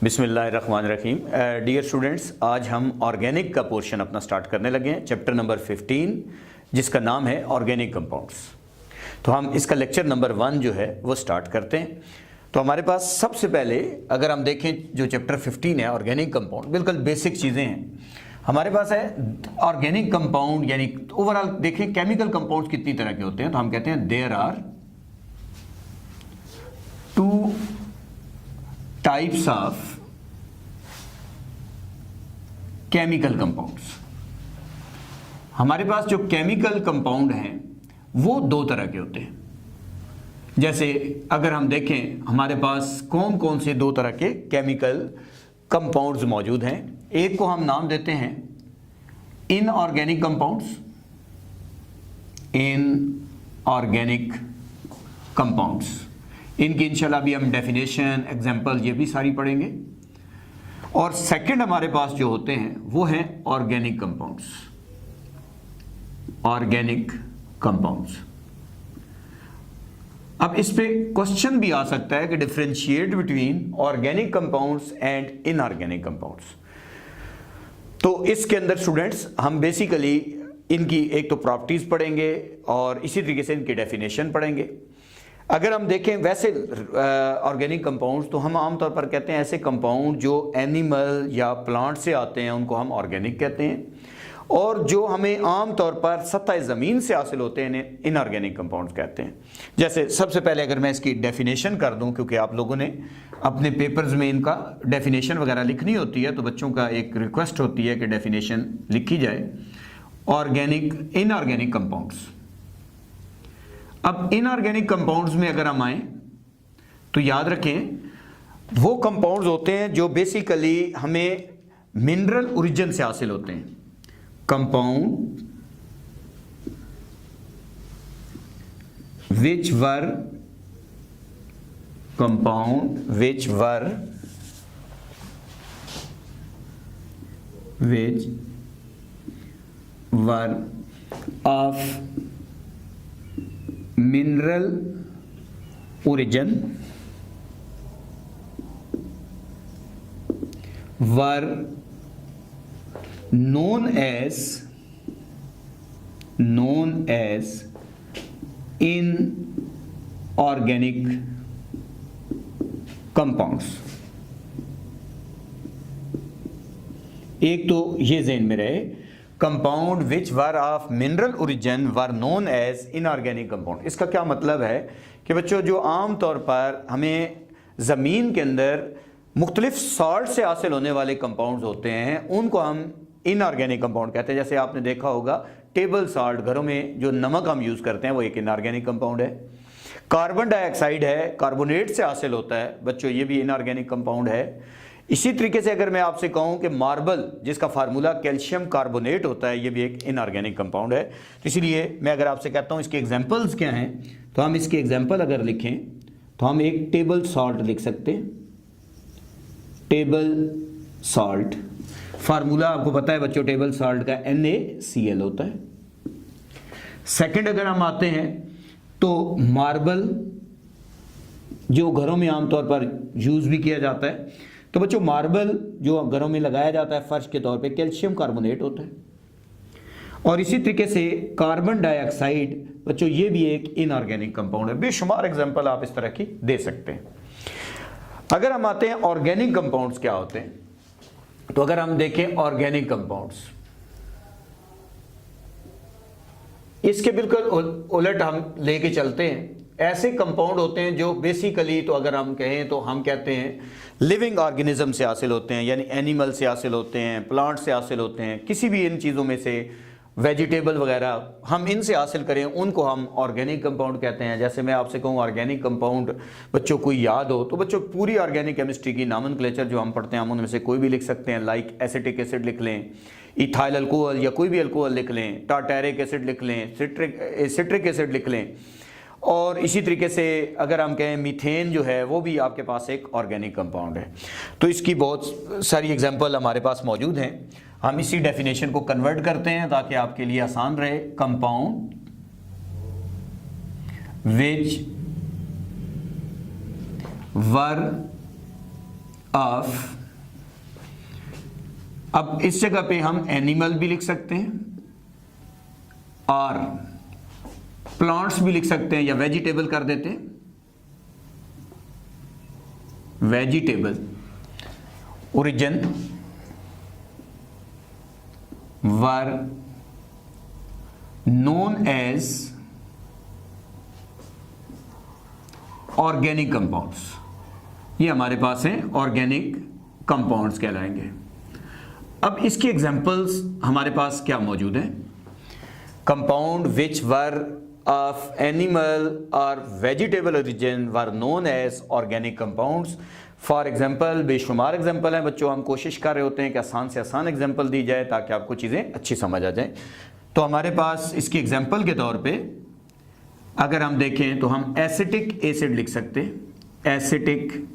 बिस्मिल्लाहिर्रहमानिर्रहीम। Dear students, आज हम ऑर्गेनिक का पोर्शन अपना स्टार्ट करने लगे हैं, चैप्टर नंबर 15 जिसका नाम है ऑर्गेनिक कंपाउंड्स। तो हम इसका लेक्चर नंबर 1 जो है वो स्टार्ट करते हैं। तो हमारे पास सबसे पहले अगर हम देखें जो चैप्टर 15 है ऑर्गेनिक कंपाउंड, बिल्कुल बेसिक चीज़ें हैं हमारे पास है। ऑर्गेनिक कंपाउंड यानी ओवरऑल देखें केमिकल कंपाउंड्स कितनी तरह के होते हैं, तो हम कहते हैं there are 2 types of chemical compounds. हमारे पास जो केमिकल कंपाउंड हैं वो 2 तरह के होते हैं। जैसे अगर हम देखें हमारे पास कौन कौन से 2 तरह के केमिकल कंपाउंड्स मौजूद हैं। एक को हम नाम देते हैं इनऑर्गेनिक कंपाउंड्स, इनऑर्गेनिक कंपाउंड्स। इनकी इंशाल्लाह अभी हम डेफिनेशन, एग्जांपल ये भी सारी पढ़ेंगे। और सेकंड हमारे पास जो होते हैं वो हैं ऑर्गेनिक कंपाउंड्स, ऑर्गेनिक कंपाउंड्स। अब इस पे क्वेश्चन भी आ सकता है कि differentiate between organic compounds and inorganic compounds. तो इसके अंदर स्टूडेंट्स हम बेसिकली इनकी एक तो प्रॉपर्टीज पढ़ेंगे और इसी तरीके से इनकी डेफिनेशन पढ़ेंगे। अगर हम देखें वैसे ऑर्गेनिक कंपाउंड्स तो हम आमतौर पर कहते हैं ऐसे कंपाउंड जो एनिमल या प्लांट से आते हैं उनको हम ऑर्गेनिक कहते हैं, और जो हमें आमतौर पर सतह ज़मीन से हासिल होते हैं इनऑर्गेनिक कंपाउंड्स कहते हैं। जैसे सबसे पहले अगर मैं इसकी डेफिनेशन कर दूं, क्योंकि आप लोगों ने अपने पेपर्स में इनका डेफिनेशन वगैरह लिखनी होती है, तो बच्चों का एक रिक्वेस्ट होती है कि डेफिनेशन लिखी जाए ऑर्गेनिक इनऑर्गेनिक कंपाउंड्स। अब इनऑर्गेनिक कंपाउंड्स में अगर हम आए तो याद रखें वो कंपाउंड्स होते हैं जो बेसिकली हमें मिनरल ओरिजिन से हासिल होते हैं। Compound which were of mineral origin were known as inorganic compounds। एक तो ये ज़हन में रहे, compound which were of mineral origin were known as inorganic compound. इसका क्या मतलब है कि बच्चों जो आम तौर पर हमें ज़मीन के अंदर मुख्तलिफ सॉल्ट से हासिल होने वाले कंपाउंड्स होते हैं उनको हम इनऑर्गेनिक कंपाउंड कहते हैं। जैसे आपने देखा होगा टेबल सॉल्ट, घरों में जो नमक हम यूज़ करते हैं वो एक इनऑर्गेनिक कंपाउंड है। कार्बन डाइऑक्साइड है, कार्बोनेट से हासिल होता है बच्चों, ये भी इनऑर्गेनिक कंपाउंड है। इसी तरीके से अगर मैं आपसे कहूं कि मार्बल जिसका फार्मूला कैल्शियम कार्बोनेट होता है, ये भी एक इनऑर्गेनिक कंपाउंड है। तो इसीलिए मैं अगर आपसे कहता हूं इसके एग्जांपल्स क्या हैं, तो हम इसके एग्जांपल अगर लिखें तो हम एक टेबल सॉल्ट लिख सकते हैं। टेबल सॉल्ट फार्मूला आपको पता है बच्चों, टेबल सॉल्ट का NaCl होता है। सेकंड अगर हम आते हैं तो मार्बल जो घरों में आमतौर पर यूज भी किया जाता है, तो बच्चों मार्बल जो घरों में लगाया जाता है फर्श के तौर पे कैल्शियम कार्बोनेट होता है। और इसी तरीके से कार्बन डाइऑक्साइड बच्चों ये भी एक इनऑर्गेनिक कंपाउंड है। बेशुमार एग्जांपल आप इस तरह की दे सकते हैं। अगर हम आते हैं ऑर्गेनिक कंपाउंड्स क्या होते हैं, तो अगर हम देखें ऑर्गेनिक कंपाउंड्स, इसके बिल्कुल उलट हम लेके चलते हैं। ऐसे कंपाउंड होते हैं जो बेसिकली तो अगर हम कहें तो हम कहते हैं लिविंग ऑर्गेनिज्म से हासिल होते हैं, यानी एनिमल से हासिल होते हैं, प्लांट से हासिल होते हैं, किसी भी इन चीज़ों में से वेजिटेबल वगैरह हम इनसे हासिल करें उनको हम ऑर्गेनिक कंपाउंड कहते हैं। जैसे मैं आपसे कहूँ ऑर्गेनिक कंपाउंड बच्चों को याद हो तो बच्चों पूरी ऑर्गेनिक केमिस्ट्री की नॉमेनक्लेचर जो हम पढ़ते हैं हम उनमें से कोई भी लिख सकते हैं। लाइक एसिटिक एसिड लिख लें, इथाइल अल्कोहल या कोई भी अल्कोहल लिख लें, टार्टेरिक एसिड लिख लें, सिट्रिक एसिड लिख लें। और इसी तरीके से अगर हम कहें मीथेन जो है वो भी आपके पास एक ऑर्गेनिक कंपाउंड है। तो इसकी बहुत सारी एग्जांपल हमारे पास मौजूद हैं। हम इसी डेफिनेशन को कन्वर्ट करते हैं ताकि आपके लिए आसान रहे। कंपाउंड विच वर ऑफ, अब इस जगह पे हम एनिमल भी लिख सकते हैं और प्लांट्स भी लिख सकते हैं, या वेजिटेबल कर देते हैं, vegetable origin were known as organic compounds. ये हमारे पास है ऑर्गेनिक कंपाउंड्स कहलाएंगे। अब इसकी एग्जांपल्स हमारे पास क्या मौजूद हैं? Compound which were of animal और vegetable origin were known as organic compounds. For example बेशुमार एग्जाम्पल हैं बच्चों, हम कोशिश कर रहे होते हैं कि आसान से आसान एग्जाम्पल दी जाए ताकि आपको चीज़ें अच्छी समझ आ जाए। तो हमारे पास इसकी एग्जाम्पल के तौर पे अगर हम देखें तो हम एसिटिक एसिड लिख सकते हैं। एसिटिक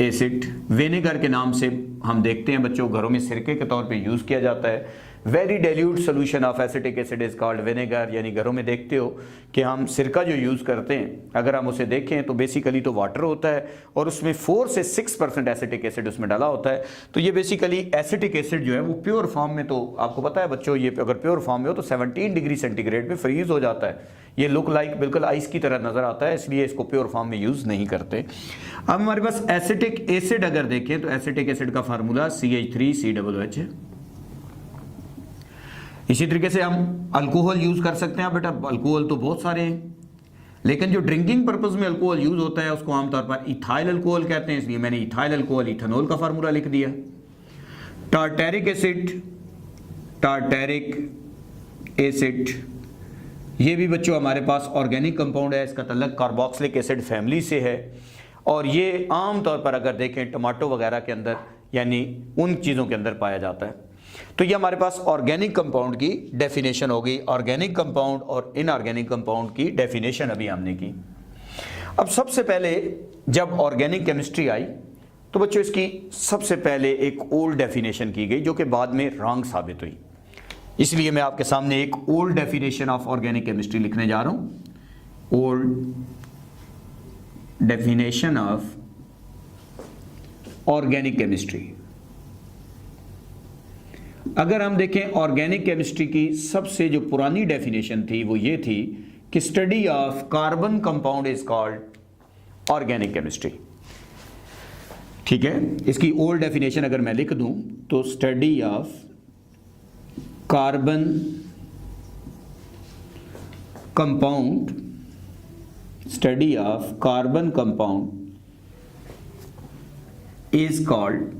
एसिड विनेगर के नाम से हम देखते हैं बच्चों, घरों में सिरके के तौर पे यूज़ किया जाता है। Very dilute solution of acetic acid is called vinegar, यानी घरों में देखते हो कि हम सिरका जो यूज़ करते हैं अगर हम उसे देखें तो बेसिकली तो वाटर होता है और उसमें 4 से 6% एसिटिक एसिड उसमें डाला होता है। तो ये बेसिकली एसिटिक एसिड जो है वो प्योर फॉर्म में, तो आपको पता है बच्चों ये अगर प्योर फॉर्म में हो तो 17 डिग्री सेंटीग्रेड पे फ्रीज हो जाता है। ये लुक लाइक बिल्कुल आइस की तरह नज़र आता है, इसलिए इसको प्योर फॉर्म में यूज़ नहीं करते। अब हमारे पास एसिटिक एसिड अगर देखें तो एसिटिक एसिड का फार्मूला CH3COOH है। इसी तरीके से हम अल्कोहल यूज कर सकते हैं। बेटा अल्कोहल तो बहुत सारे हैं, लेकिन जो ड्रिंकिंग पर्पस में अल्कोहल यूज होता है उसको आमतौर पर इथाइल अल्कोहल कहते हैं, इसलिए मैंने इथाइल अल्कोहल इथेनॉल का फार्मूला लिख दिया। टार्टेरिक एसिड, टार्टेरिक एसिड ये भी बच्चों हमारे पास ऑर्गेनिक कंपाउंड है, इसका तल्लुक कार्बोक्सिलिक एसिड फैमिली से है और ये आमतौर पर अगर देखें टमाटो वगैरह के अंदर यानी उन चीज़ों के अंदर पाया जाता है। तो ये हमारे पास ऑर्गेनिक कंपाउंड की डेफिनेशन हो गई। ऑर्गेनिक कंपाउंड और इनऑर्गेनिक कंपाउंड की डेफिनेशन अभी हमने की। अब सबसे पहले जब ऑर्गेनिक केमिस्ट्री आई तो बच्चों इसकी सबसे पहले एक ओल्ड डेफिनेशन की गई जो कि बाद में रॉन्ग साबित हुई। इसलिए मैं आपके सामने एक old definition of organic chemistry लिखने जा रहा हूं। Old definition of organic chemistry. अगर हम देखें ऑर्गेनिक केमिस्ट्री की सबसे जो पुरानी डेफिनेशन थी वो ये थी कि study of carbon compound is called organic chemistry. ठीक है, इसकी ओल्ड डेफिनेशन अगर मैं लिख दूं तो study of carbon compound, study of carbon compound is called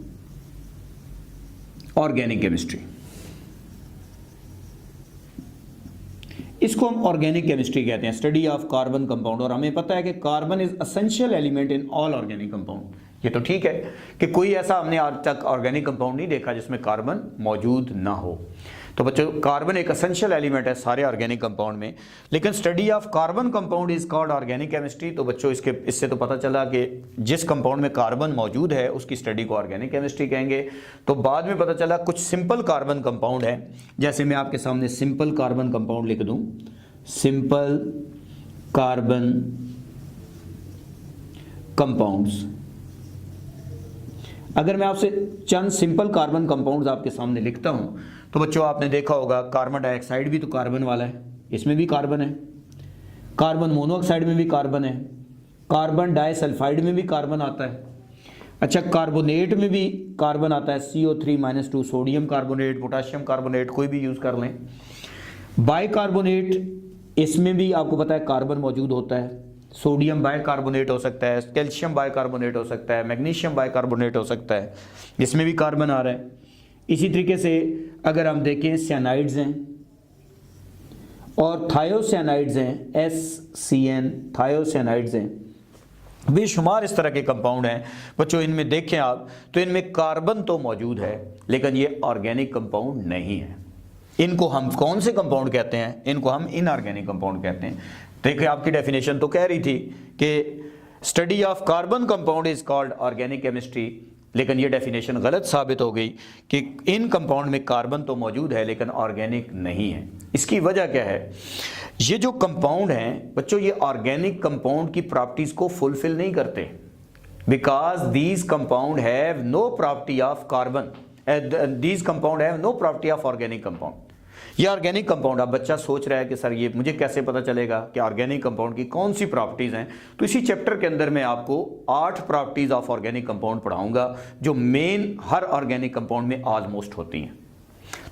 organic chemistry. इसको हम ऑर्गेनिक केमिस्ट्री कहते हैं, स्टडी ऑफ कार्बन कंपाउंड। और हमें पता है कि carbon is essential element in all organic compound. ये तो ठीक है कि कोई ऐसा हमने आज तक ऑर्गेनिक कंपाउंड नहीं देखा जिसमें कार्बन मौजूद ना हो। तो बच्चों कार्बन एक एसेंशियल एलिमेंट है सारे ऑर्गेनिक कंपाउंड में, लेकिन study of carbon compound is called organic chemistry. तो बच्चों इससे तो पता चला कि जिस कंपाउंड में कार्बन मौजूद है उसकी स्टडी को ऑर्गेनिक केमिस्ट्री कहेंगे। तो बाद में पता चला कुछ सिंपल कार्बन कंपाउंड है, जैसे मैं आपके सामने सिंपल कार्बन कंपाउंड लिख दूं, सिंपल कार्बन कंपाउंड्स। अगर मैं आपसे चंद सिंपल कार्बन कंपाउंड्स आपके सामने लिखता हूं तो बच्चों आपने देखा होगा कार्बन डाइऑक्साइड भी तो कार्बन वाला है, इसमें भी कार्बन है। कार्बन मोनोऑक्साइड में भी कार्बन है। कार्बन डाइसल्फाइड में भी कार्बन आता है। अच्छा, कार्बोनेट में भी कार्बन आता है, CO3-2, sodium carbonate, potassium carbonate, कोई भी यूज़ कर लें। बाइकार्बोनेट, इसमें भी आपको पता है कार्बन मौजूद होता है। सोडियम बाइकार्बोनेट हो सकता है, कैल्शियम बाइकार्बोनेट हो सकता है, मैग्नीशियम बाइकार्बोनेट हो सकता है, इसमें भी कार्बन आ रहा है। इसी तरीके से अगर हम देखें साइनाइड्स हैं और थायोसाइनाइड्स हैं, SCN थायोसाइनाइड्स हैं, बेशुमार इस तरह के कंपाउंड हैं बच्चों। इनमें देखें आप तो इनमें कार्बन तो मौजूद है लेकिन ये ऑर्गेनिक कंपाउंड नहीं है। इनको हम कौन से कंपाउंड कहते हैं? इनको हम इनऑर्गेनिक कंपाउंड कहते हैं। देखिए आपकी डेफिनेशन तो कह रही थी कि study of carbon compound is called organic chemistry, लेकिन ये डेफिनेशन गलत साबित हो गई कि इन कंपाउंड में कार्बन तो मौजूद है लेकिन ऑर्गेनिक नहीं है। इसकी वजह क्या है? ये जो कंपाउंड हैं बच्चों ये ऑर्गेनिक कंपाउंड की प्रॉपर्टीज़ को फुलफिल नहीं करते। Because these compound have no property of carbon, these compound have no property of organic compound. ये ऑर्गेनिक कंपाउंड, अब बच्चा सोच रहा है कि सर ये मुझे कैसे पता चलेगा कि ऑर्गेनिक कंपाउंड की कौन सी प्रॉपर्टीज़ हैं। तो इसी चैप्टर के अंदर मैं आपको 8 प्रॉपर्टीज़ ऑफ ऑर्गेनिक कंपाउंड पढ़ाऊंगा जो मेन हर ऑर्गेनिक कंपाउंड में ऑलमोस्ट होती हैं।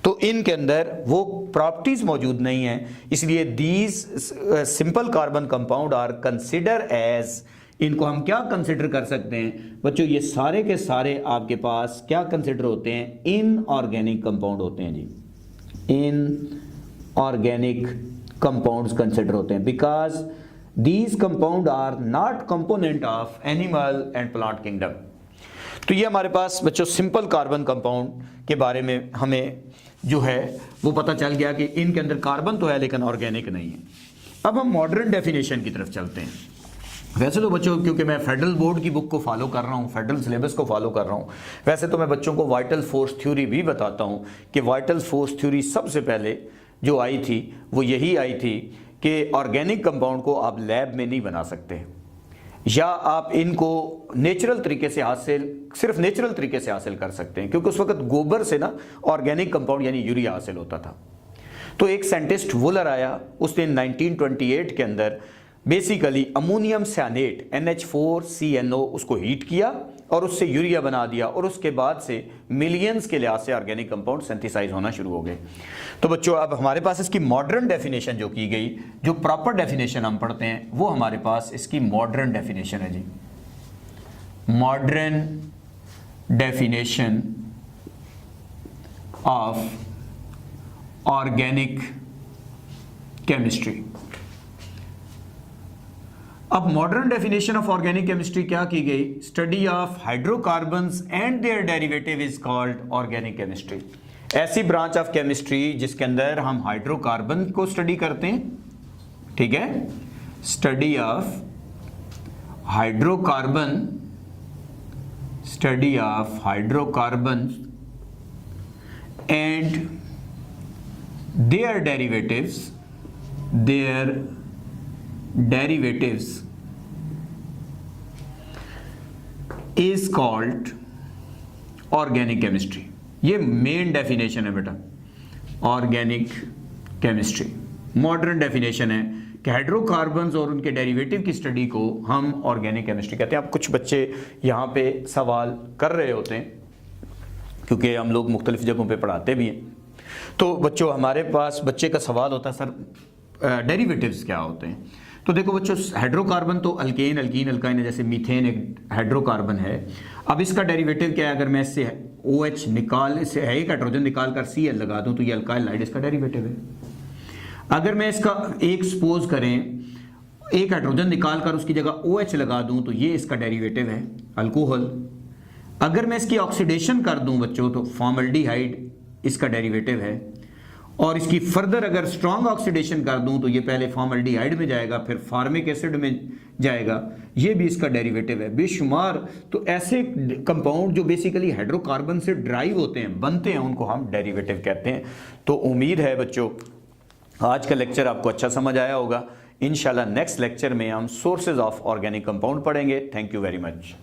तो इनके अंदर वो प्रॉपर्टीज़ मौजूद नहीं हैं, इसलिए these simple carbon compound are consider as, इनको हम क्या कंसिडर कर सकते हैं बच्चों, ये सारे के सारे आपके पास क्या कंसिडर होते हैं, इनऑर्गेनिक कंपाउंड होते हैं जी, इनऑर्गेनिक कंपाउंड्स कंसिडर होते हैं because these compound are not component of animal and plant kingdom. तो ये हमारे पास बच्चों सिंपल कार्बन कंपाउंड के बारे में हमें जो है वो पता चल गया कि इनके अंदर कार्बन तो है लेकिन ऑर्गेनिक नहीं है। अब हम मॉडर्न डेफिनेशन की तरफ चलते हैं। वैसे तो बच्चों क्योंकि मैं फेडरल बोर्ड की बुक को फॉलो कर रहा हूँ, फेडरल सिलेबस को फॉलो कर रहा हूँ, वैसे तो मैं बच्चों को वाइटल फोर्स थ्योरी भी बताता हूँ कि वाइटल फोर्स थ्योरी सबसे पहले जो आई थी वो यही आई थी कि ऑर्गेनिक कंपाउंड को आप लैब में नहीं बना सकते, या आप इनको नेचुरल तरीके से हासिल, सिर्फ नेचुरल तरीके से हासिल कर सकते हैं, क्योंकि उस वक्त गोबर से ना ऑर्गेनिक कंपाउंड यानी यूरिया हासिल होता था। तो एक साइंटिस्ट वुलर आया, उसने 1928 के अंदर बेसिकली अमोनियम साइनेट NH4CNO उसको हीट किया और उससे यूरिया बना दिया, और उसके बाद से मिलियंस के लिहाज से ऑर्गेनिक कंपाउंड सिंथेसाइज होना शुरू हो गए। तो बच्चों अब हमारे पास इसकी मॉडर्न डेफिनेशन जो की गई, जो प्रॉपर डेफिनेशन हम पढ़ते हैं वो हमारे पास इसकी मॉडर्न डेफिनेशन है जी, modern definition of organic chemistry. अब modern definition of organic chemistry क्या की गई, study of hydrocarbons and their derivative is called organic chemistry. ऐसी ब्रांच ऑफ केमिस्ट्री जिसके अंदर हम हाइड्रोकार्बन को स्टडी करते हैं, ठीक है, study of hydrocarbon, study of hydrocarbon and their derivatives, their derivatives is called organic chemistry। ये मेन डेफिनेशन है बेटा ऑर्गेनिक केमिस्ट्री। मॉडर्न डेफिनेशन है कि हाइड्रोकार्बन्स और उनके डेरिवेटिव की स्टडी को हम ऑर्गेनिक केमिस्ट्री कहते हैं। अब कुछ बच्चे यहाँ पे सवाल कर रहे होते हैं क्योंकि हम लोग मुख्तलिफ जगहों पे पढ़ाते भी हैं। तो बच्चों हमारे पास बच्चे का सवाल होता है सर डेरिवेटिव्स क्या होते हैं। तो देखो बच्चों हाइड्रोकार्बन तो अल्केन, अल्कीन, अल्काइन है, जैसे मीथेन एक हाइड्रोकार्बन है। अब इसका डेरिवेटिव क्या है, अगर मैं इससे OH निकाल, इससे है एक हाइड्रोजन निकाल कर Cl लगा दूं तो ये अल्काइल हाइड इसका डेरिवेटिव है। अगर मैं इसका एक सपोज करें एक हाइड्रोजन निकाल कर उसकी जगह OH लगा दूं तो ये इसका डेरिवेटिव है अल्कोहल। अगर मैं इसकी ऑक्सीडेशन कर दूं बच्चों तो फॉर्मल्डिहाइड इसका डेरिवेटिव है, और इसकी फर्दर अगर स्ट्रॉन्ग ऑक्सीडेशन कर दूं तो ये पहले फॉर्मल्डिहाइड में जाएगा फिर फार्मिक एसिड में जाएगा, ये भी इसका डेरिवेटिव है बेशुमार। तो ऐसे कंपाउंड जो बेसिकली हाइड्रोकार्बन से ड्राइव होते हैं, बनते हैं, उनको हम डेरिवेटिव कहते हैं। तो उम्मीद है बच्चों आज का लेक्चर आपको अच्छा समझ आया होगा। इंशाल्लाह नेक्स्ट लेक्चर में हम सोर्सेज ऑफ ऑर्गेनिक कंपाउंड पढ़ेंगे। Thank you very much.